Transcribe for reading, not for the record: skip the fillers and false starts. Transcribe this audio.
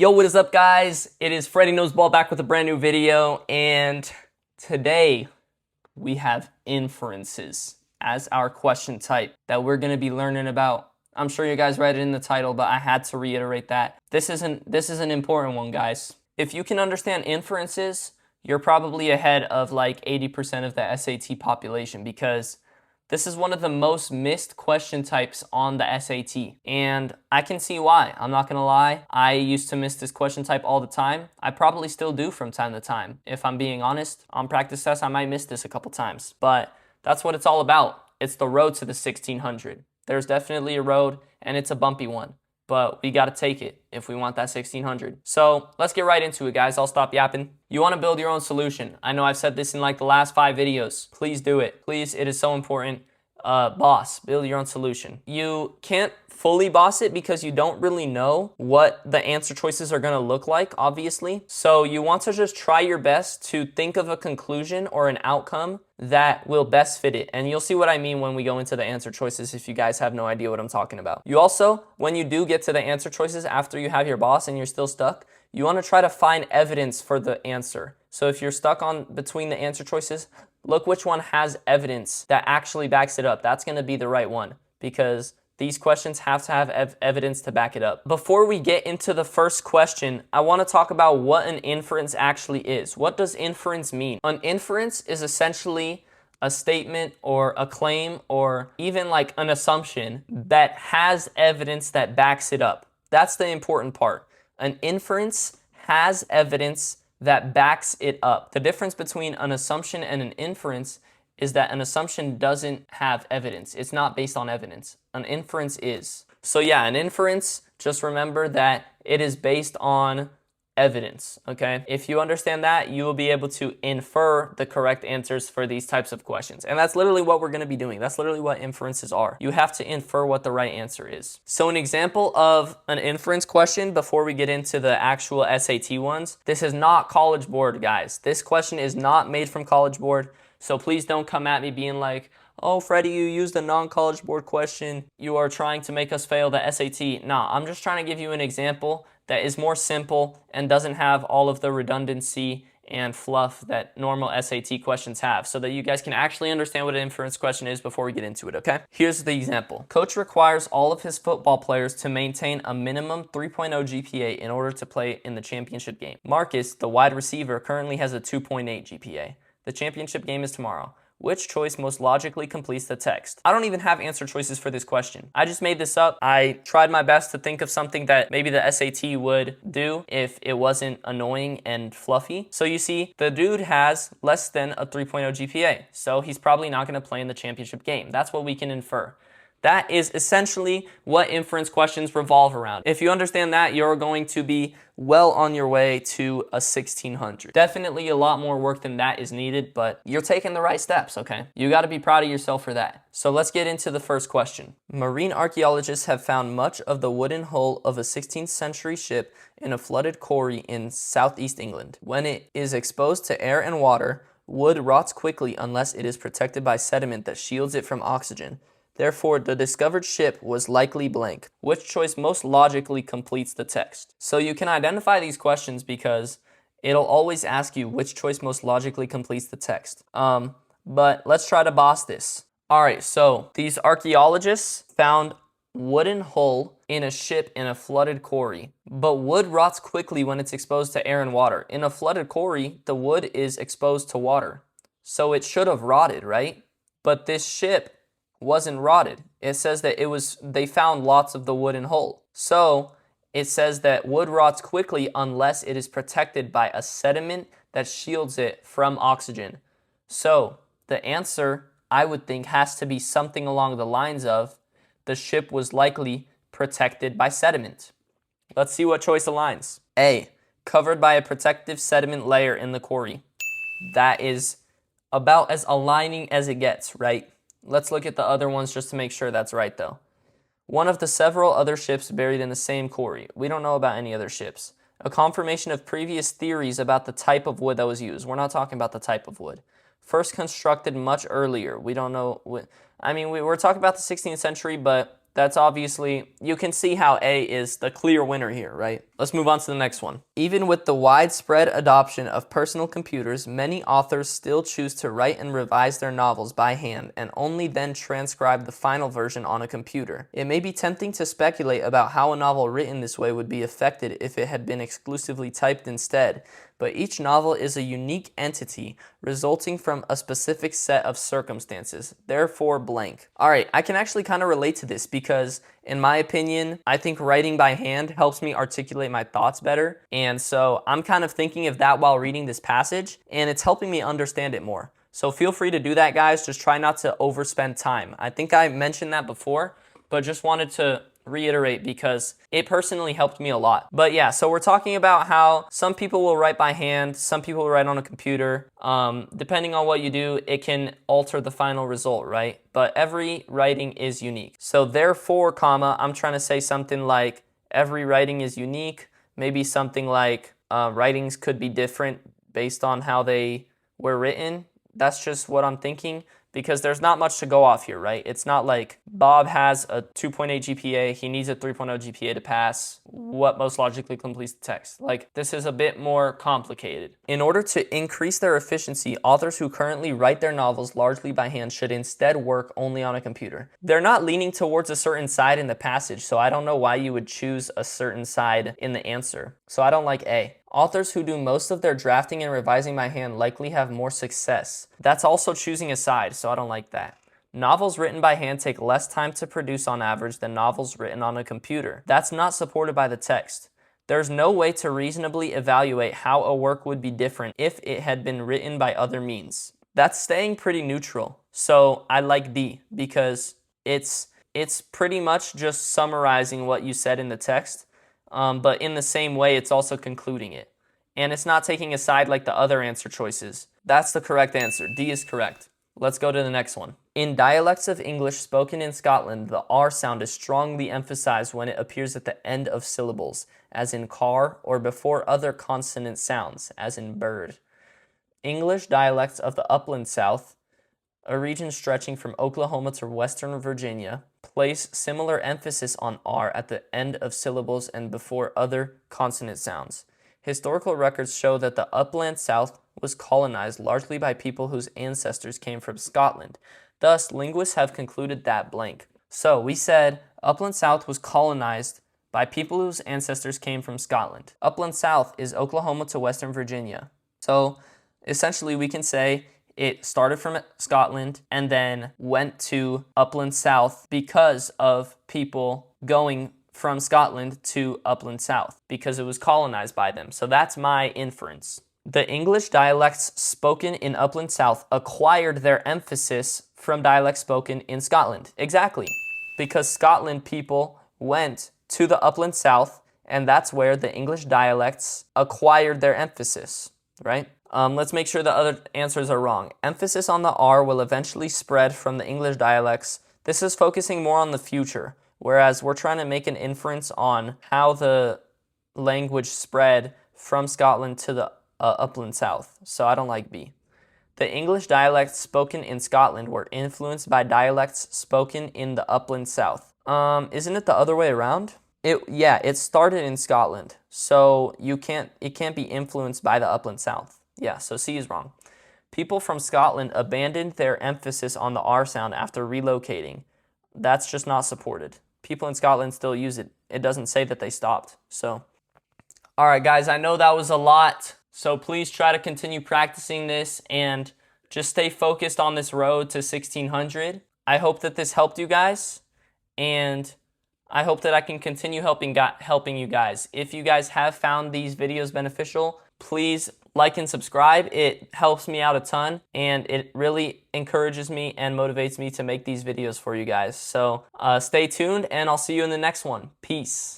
Yo, what is up, guys? It is Freddy Noseball back with a brand new video, and today we have inferences as our question type that we're going to be learning about. I'm sure you guys read it in the title, but I had to reiterate that. This is an important one, guys. If you can understand inferences, you're probably ahead of like 80% of the SAT population, because this is one of the most missed question types on the SAT, and I can see why. I'm not gonna lie, I used to miss this question type all the time. I probably still do from time to time. If I'm being honest, on practice tests I might miss this a couple times, but that's what it's all about. It's the road to the 1600. There's definitely a road, and it's a bumpy one, but we gotta take it if we want that 1600. So let's get right into it, guys. I'll stop yapping. You wanna build your own solution. I know I've said this in like the last 5 videos. Please do it. Please, it is so important. Boss, build your own solution. You can't fully boss it because you don't really know what the answer choices are gonna look like, obviously. So you want to just try your best to think of a conclusion or an outcome that will best fit it. And you'll see what I mean when we go into the answer choices if you guys have no idea what I'm talking about. You also, when you do get to the answer choices after you have your boss and you're still stuck, you want to try to find evidence for the answer. So if you're stuck on between the answer choices, look which one has evidence that actually backs it up. That's going to be the right one, because these questions have to have evidence to back it up. Before we get into the first question, I want to talk about what an inference actually is. What does inference mean? An inference is essentially a statement or a claim or even like an assumption that has evidence that backs it up. That's the important part. An inference has evidence that backs it up. The difference between an assumption and an inference is that an assumption doesn't have evidence. It's not based on evidence. An inference is. So yeah, an inference, just remember that it is based on evidence, okay? If you understand that, you will be able to infer the correct answers for these types of questions. And that's literally what we're gonna be doing. That's literally what inferences are. You have to infer what the right answer is. So an example of an inference question before we get into the actual SAT ones, this is not College Board, guys. This question is not made from College Board. So please don't come at me being like, oh, Freddie, you used a non-College Board question. You are trying to make us fail the SAT. Nah, I'm just trying to give you an example that is more simple and doesn't have all of the redundancy and fluff that normal SAT questions have, so that you guys can actually understand what an inference question is before we get into it, okay? Here's the example. Coach requires all of his football players to maintain a minimum 3.0 GPA in order to play in the championship game. Marcus, the wide receiver, currently has a 2.8 GPA. The championship game is tomorrow. Which choice most logically completes the text? I don't even have answer choices for this question. I just made this up. I tried my best to think of something that maybe the SAT would do if it wasn't annoying and fluffy. So you see, the dude has less than a 3.0 GPA, so he's probably not going to play in the championship game. That's what we can infer. That is essentially what inference questions revolve around. If you understand that, you're going to be well on your way to a 1600. Definitely a lot more work than that is needed, but you're taking the right steps, okay? You got to be proud of yourself for that. So let's get into the first question. Marine archaeologists have found much of the wooden hull of a 16th century ship in a flooded quarry in southeast England. When it is exposed to air and water, wood rots quickly unless it is protected by sediment that shields it from oxygen. Therefore, the discovered ship was likely blank. Which choice most logically completes the text? So you can identify these questions because it'll always ask you which choice most logically completes the text. But let's try to boss this. All right, so these archaeologists found wooden hull in a ship in a flooded quarry. But wood rots quickly when it's exposed to air and water. In a flooded quarry, the wood is exposed to water. So it should have rotted, right? But this ship wasn't rotted. It says that they found lots of the wooden hull. So it says that wood rots quickly unless it is protected by a sediment that shields it from oxygen. So the answer, I would think, has to be something along the lines of the ship was likely protected by sediment. Let's see what choice aligns. A, covered by a protective sediment layer in the quarry. That is about as aligning as it gets, right? Let's look at the other ones just to make sure that's right, though. One of the several other ships buried in the same quarry. We don't know about any other ships. A confirmation of previous theories about the type of wood that was used. We're not talking about the type of wood. First constructed much earlier. We don't know. I mean, we're talking about the 16th century, but that's obviously, you can see how A is the clear winner here, right? Let's move on to the next one. Even with the widespread adoption of personal computers, many authors still choose to write and revise their novels by hand and only then transcribe the final version on a computer. It may be tempting to speculate about how a novel written this way would be affected if it had been exclusively typed instead, but each novel is a unique entity resulting from a specific set of circumstances, therefore blank. Alright, I can actually kind of relate to this because, in my opinion, I think writing by hand helps me articulate my thoughts better, and so I'm kind of thinking of that while reading this passage, and it's helping me understand it more. So feel free to do that, guys. Just try not to overspend time. I think I mentioned that before, but just wanted to reiterate because it personally helped me a lot. But yeah, so we're talking about how some people will write by hand, some people will write on a computer. Depending on what you do, it can alter the final result, right? But every writing is unique. So therefore, comma, I'm trying to say something like every writing is unique. Maybe something like writings could be different based on how they were written. That's just what I'm thinking, because there's not much to go off here, right? It's not like Bob has a 2.8 GPA, he needs a 3.0 GPA to pass. What most logically completes the text? Like, this is a bit more complicated. In order to increase their efficiency, authors who currently write their novels largely by hand should instead work only on a computer. They're not leaning towards a certain side in the passage, so I don't know why you would choose a certain side in the answer. So I don't like A. Authors who do most of their drafting and revising by hand likely have more success. That's also choosing a side, so I don't like that. Novels written by hand take less time to produce on average than novels written on a computer. That's not supported by the text. There's no way to reasonably evaluate how a work would be different if it had been written by other means. That's staying pretty neutral. So I like D because it's pretty much just summarizing what you said in the text. But in the same way, it's also concluding it. And it's not taking a side like the other answer choices. That's the correct answer. D is correct. Let's go to the next one. In dialects of English spoken in Scotland, the R sound is strongly emphasized when it appears at the end of syllables, as in car, or before other consonant sounds, as in bird. English dialects of the upland South, a region stretching from Oklahoma to western Virginia, place similar emphasis on R at the end of syllables and before other consonant sounds. Historical records show that the upland South was colonized largely by people whose ancestors came from Scotland. Thus, linguists have concluded that blank. So, we said upland South was colonized by people whose ancestors came from Scotland. Upland South is Oklahoma to western Virginia. So, essentially we can say it started from Scotland and then went to upland South because of people going from Scotland to upland South because it was colonized by them. So that's my inference. The English dialects spoken in upland South acquired their emphasis from dialects spoken in Scotland. Exactly. Because Scotland people went to the upland South, and that's where the English dialects acquired their emphasis, right? Let's make sure the other answers are wrong. Emphasis on the R will eventually spread from the English dialects. This is focusing more on the future, whereas we're trying to make an inference on how the language spread from Scotland to the upland South. So I don't like B. The English dialects spoken in Scotland were influenced by dialects spoken in the upland South. Isn't it the other way around? It started in Scotland, so it can't be influenced by the upland South. Yeah, so C is wrong. People from Scotland abandoned their emphasis on the R sound after relocating. That's just not supported. People in Scotland still use it. It doesn't say that they stopped. So, all right, guys, I know that was a lot. So please try to continue practicing this and just stay focused on this road to 1600. I hope that this helped you guys, and I hope that I can continue helping you guys. If you guys have found these videos beneficial, please like and subscribe. It helps me out a ton, and it really encourages me and motivates me to make these videos for you guys. So stay tuned, and I'll see you in the next one. Peace.